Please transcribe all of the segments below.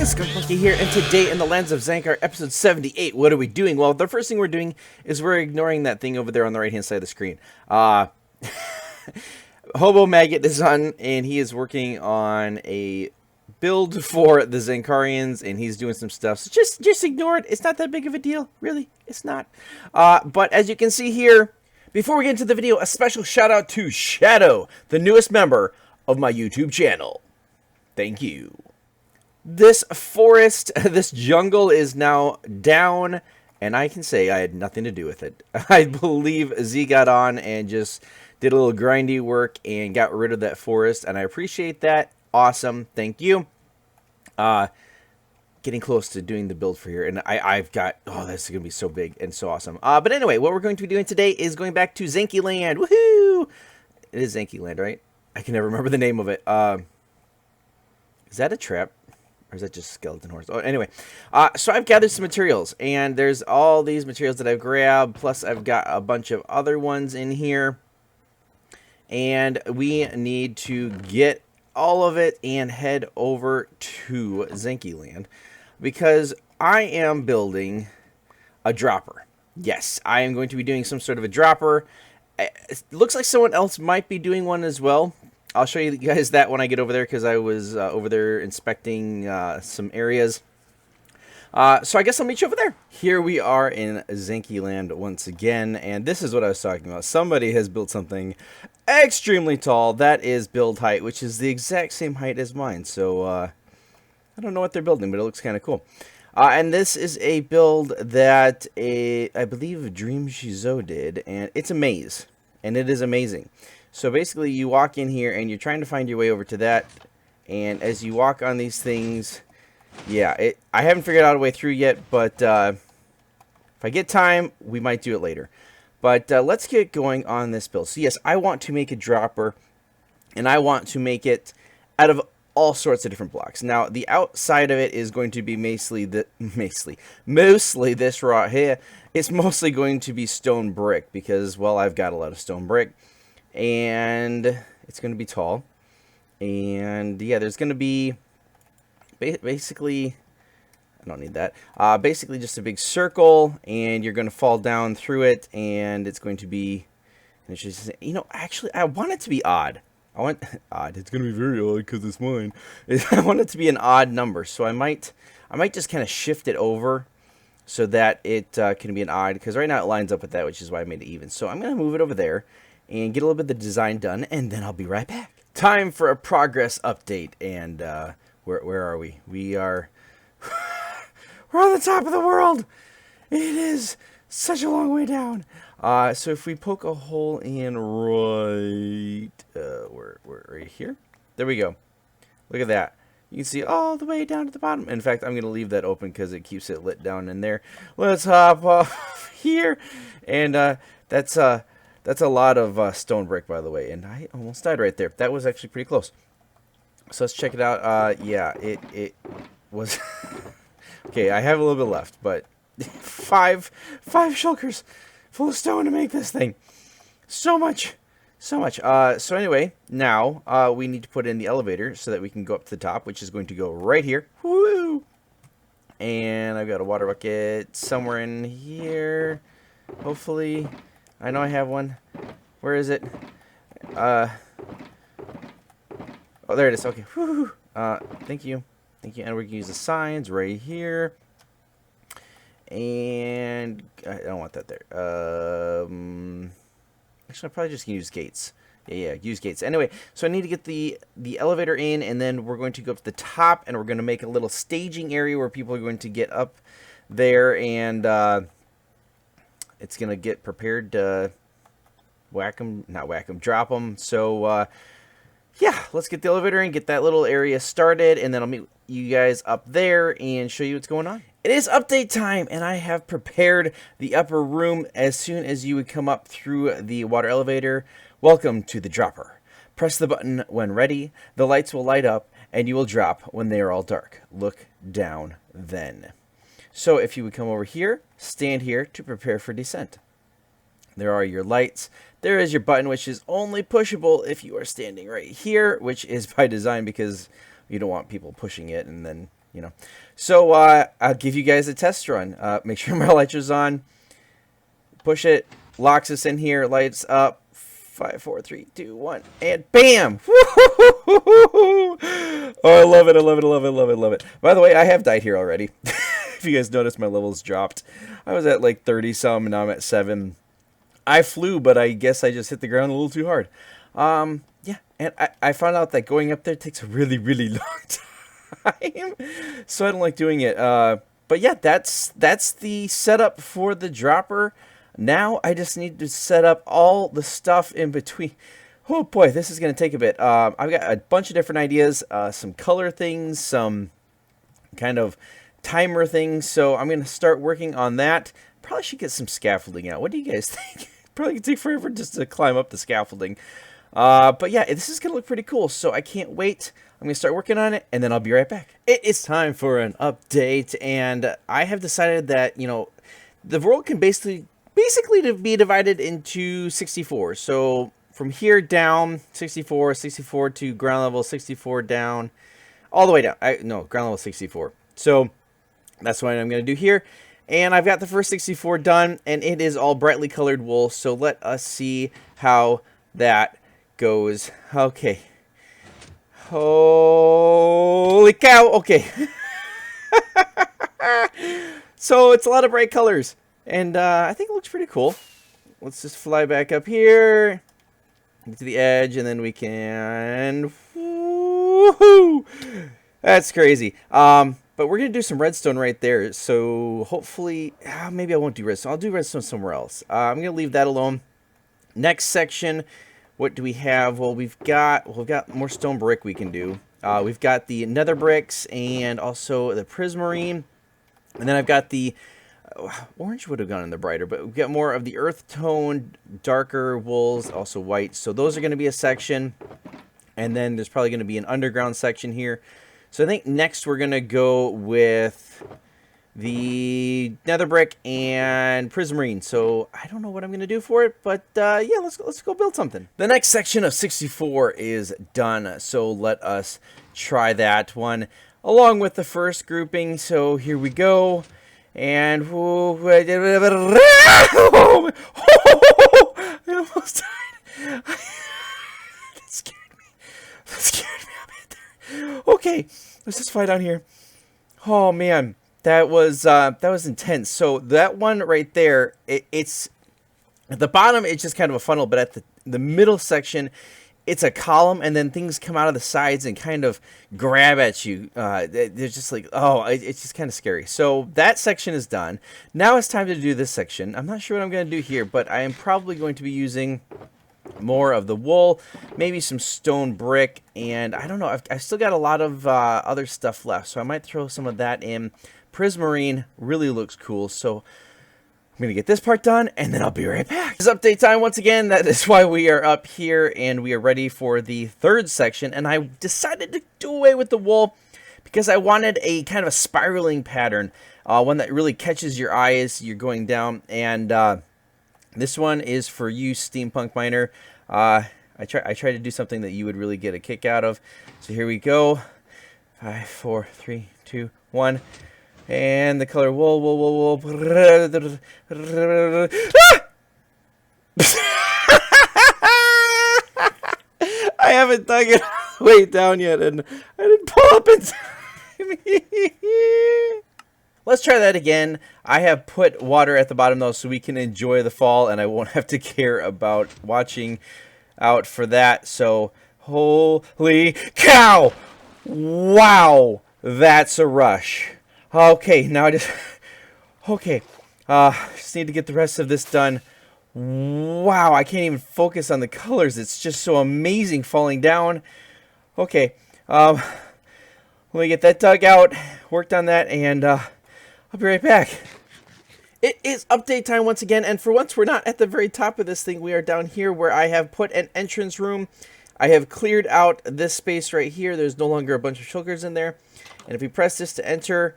ZankyLand, skunkmunkee here, and today in the lands of Zankar, episode 78, what are we doing? Well, the first thing we're doing is we're ignoring that thing over there on the right-hand side of the screen. Hobo Maggot is on, and he is working on a build for the Zankarians, and he's doing some stuff, so just ignore it. It's not that big of a deal, really, it's not. But as you can see here, before we get into the video, a special shout-out to Shadow, the newest member of my YouTube channel. Thank you. This forest, this jungle is now down, and I can say I had nothing to do with it. I believe Z got on and just did a little grindy work and got rid of that forest, and I appreciate that. Awesome. Thank you. Getting close to doing the build for here, and I've got, oh, this is going to be so big and so awesome. But anyway, what we're going to be doing today is going back to ZankyLand. Woohoo! It is ZankyLand, right? I can never remember the name of it. Is that a trap? Or is that just skeleton horse? Oh, anyway. So I've gathered some materials. And there's all these materials that I've grabbed. Plus I've got a bunch of other ones in here. And we need to get all of it and head over to ZankyLand. Because I am building a dropper. Yes, I am going to be doing some sort of a dropper. It looks like someone else might be doing one as well. I'll show you guys that when I get over there, because I was over there inspecting some areas. So I guess I'll meet you over there. Here we are in ZankyLand once again, and this is what I was talking about. Somebody has built something extremely tall. That is build height, which is the exact same height as mine. So I don't know what they're building, but it looks kind of cool. And this is a build that I believe Dream Shizo did, and it's a maze, and it is amazing. So basically you walk in here and you're trying to find your way over to that, and as you walk on these things, yeah, I haven't figured out a way through yet, but if I get time, we might do it later. But let's get going on this build. So yes, I want to make a dropper, and I want to make it out of all sorts of different blocks. Now, the outside of it is going to be mostly this right here. It's mostly going to be stone brick because, well, I've got a lot of stone brick. And it's going to be tall. And, yeah, there's going to be basically, I don't need that, basically just a big circle, and you're going to fall down through it, and it's going to be, you know, actually, I want it to be odd. I want, odd, it's going to be very odd because it's mine. I want it to be an odd number, so I might just kind of shift it over so that it can be an odd, because right now it lines up with that, which is why I made it even. So I'm going to move it over there and get a little bit of the design done, and then I'll be right back. Time for a progress update, and where are we? We are we're on the top of the world. It is such a long way down. So if we poke a hole in right right here, there we go. Look at that. You can see all the way down to the bottom. In fact, I'm going to leave that open because it keeps it lit down in there. Let's hop off here, and that's a lot of stone brick, by the way, and I almost died right there. That was actually pretty close. So let's check it out. Yeah, it was... Okay, I have a little bit left, but five shulkers full of stone to make this thing. So much. So anyway, now we need to put in the elevator so that we can go up to the top, which is going to go right here. Woo! And I've got a water bucket somewhere in here, hopefully. I know I have one. Where is it? Oh, there it is. Okay. Woo-hoo. Thank you. Thank you. And we can use the signs right here. And I don't want that there. Actually, I probably just can use gates. Yeah, use gates. Anyway, so I need to get the elevator in, and then we're going to go up to the top, and we're going to make a little staging area where people are going to get up there, and it's going to get prepared to drop them. So, yeah, let's get the elevator and get that little area started, and then I'll meet you guys up there and show you what's going on. It is update time, and I have prepared the upper room as soon as you would come up through the water elevator. Welcome to the dropper. Press the button when ready. The lights will light up, and you will drop when they are all dark. Look down then. So if you would come over here, stand here to prepare for descent. There are your lights. There is your button, which is only pushable if you are standing right here, which is by design because you don't want people pushing it and then you know. So I'll give you guys a test run. Make sure my elytra's on. Push it. Locks us in here. Lights up. 5, 4, 3, 2, 1, and bam! Oh, I love it! I love it! I love it! I love it! I love it! By the way, I have died here already. If you guys noticed, my levels dropped. I was at like 30 some, and now I'm at 7. I flew, but I guess I just hit the ground a little too hard. Yeah, and I found out that going up there takes a really, really long time, so I don't like doing it. But yeah, that's the setup for the dropper. Now I just need to set up all the stuff in between. Oh boy, this is going to take a bit. I've got a bunch of different ideas, some color things, some kind of timer things. So I'm going to start working on that. Probably should get some scaffolding out. What do you guys think? Probably going to take forever just to climb up the scaffolding. But yeah, this is going to look pretty cool. So I can't wait. I'm going to start working on it, and then I'll be right back. It is time for an update, and I have decided that, you know, the world can basically to be divided into 64. So from here down, 64 to ground level, 64 down, all the way down. No, ground level 64. So that's what I'm going to do here. And I've got the first 64 done, and it is all brightly colored wool. So let us see how that goes. Okay. Holy cow. Okay. So it's a lot of bright colors. And I think it looks pretty cool. Let's just fly back up here, get to the edge, and then we can... Woohoo! That's crazy. But we're going to do some redstone right there. So hopefully... maybe I won't do redstone. I'll do redstone somewhere else. I'm going to leave that alone. Next section, what do we have? Well, we've got more stone brick we can do. We've got the nether bricks and also the prismarine. And then I've got the... orange would have gone in the brighter, but we've got more of the earth tone, darker wools, also white. So those are going to be a section. And then there's probably going to be an underground section here. So I think next we're going to go with the nether brick and prismarine. So I don't know what I'm going to do for it, but yeah, let's go build something. The next section of 64 is done. So let us try that one along with the first grouping. So here we go. And I almost died. That scared me. That scared me a bit there. Okay, let's just fly down here. Oh man, that was intense. So that one right there, it's at the bottom. It's just kind of a funnel, but at the middle section, it's a column, and then things come out of the sides and kind of grab at you. They're just like, oh, it's just kind of scary. So that section is done. Now it's time to do this section. I'm not sure what I'm going to do here, but I am probably going to be using more of the wool, maybe some stone brick, and I don't know. I've still got a lot of other stuff left, so I might throw some of that in. Prismarine really looks cool, so I'm going to get this part done, and then I'll be right back. It's update time once again. That is why we are up here, and we are ready for the third section. And I decided to do away with the wool because I wanted a kind of a spiraling pattern, one that really catches your eye as you're going down. And this one is for you, Steampunk Miner. I try to do something that you would really get a kick out of. So here we go. 5, 4, 3, 2, 1. And the color wool. I haven't dug it all the way down yet, and I didn't pull up in time. Let's try that again. I have put water at the bottom, though, so we can enjoy the fall, and I won't have to care about watching out for that. So, holy cow! Wow, that's a rush. Okay, now I just... Okay, just need to get the rest of this done. Wow, I can't even focus on the colors. It's just so amazing falling down. Okay, let me get that dug out, worked on that, and I'll be right back. It is update time once again, and for once we're not at the very top of this thing. We are down here where I have put an entrance room. I have cleared out this space right here. There's no longer a bunch of shulkers in there. And if we press this to enter,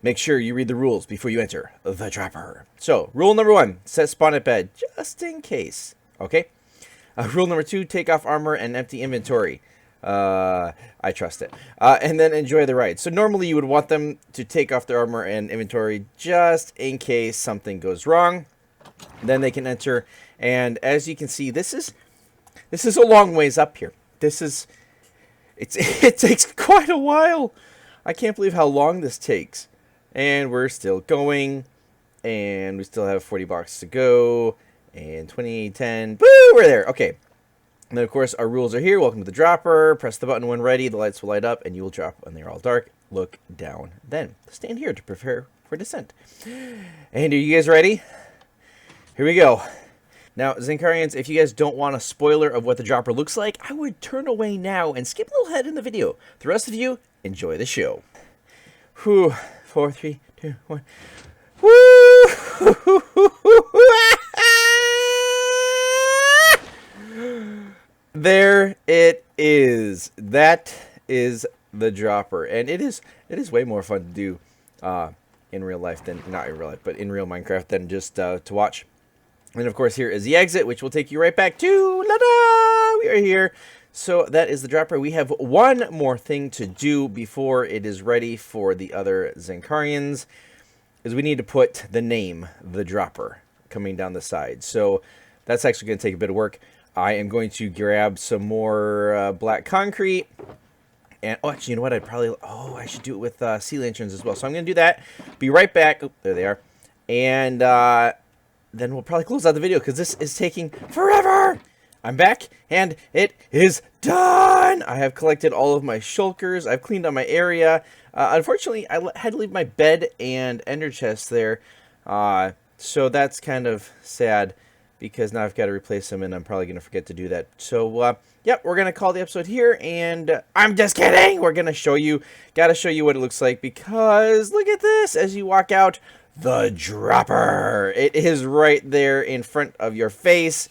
make sure you read the rules before you enter the dropper. So, rule number 1, set spawn at bed, just in case. Okay? Rule number 2, take off armor and empty inventory. I trust it. And then enjoy the ride. So normally you would want them to take off their armor and inventory just in case something goes wrong. Then they can enter. And as you can see, this is a long ways up here. It takes quite a while. I can't believe how long this takes. And we're still going. And we still have 40 blocks to go. And 20, 10. Woo! We're there. Okay. And then, of course, our rules are here. Welcome to the dropper. Press the button when ready. The lights will light up, and you will drop when they're all dark. Look down then. Stand here to prepare for descent. And are you guys ready? Here we go. Now, Zankarians, if you guys don't want a spoiler of what the dropper looks like, I would turn away now and skip a little ahead in the video. The rest of you, enjoy the show. Whew. 4, 3, 2, 1. Woo! There it is. That is the dropper, and it is way more fun to do in real life than not in real life, but in real Minecraft than just to watch. And of course, here is the exit, which will take you right back to la-da! We are here. So that is the dropper. We have one more thing to do before it is ready for the other Zankarians. Is we need to put the name, the dropper, coming down the side. So that's actually going to take a bit of work. I am going to grab some more black concrete. And, oh, actually, you know what? I should do it with sea lanterns as well. So I'm going to do that. Be right back. Oh, there they are. And then we'll probably close out the video because this is taking forever. I'm back, and it is done. I have collected all of my shulkers. I've cleaned out my area. Unfortunately, I had to leave my bed and ender chest there. So that's kind of sad, because now I've got to replace them, and I'm probably going to forget to do that. So, yep, we're going to call the episode here, and I'm just kidding. We're going to show you, got to show you what it looks like, because look at this as you walk out, the dropper. It is right there in front of your face,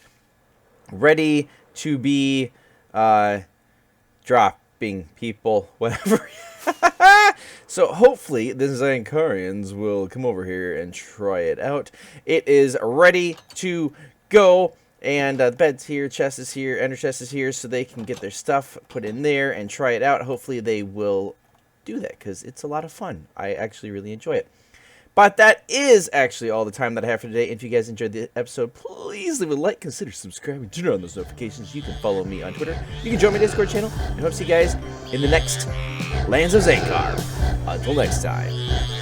ready to be dropping people, whatever. So hopefully the Zankarians will come over here and try it out. It is ready to go, and the bed's here, chest is here, ender chest is here, so they can get their stuff put in there and try it out. Hopefully they will do that, because it's a lot of fun. I actually really enjoy it. But that is actually all the time that I have for today. If you guys enjoyed the episode, please leave a like, consider subscribing, turn on those notifications. You can follow me on Twitter. You can join my Discord channel. And hope to see you guys in the next Lands of Zankar. Until next time.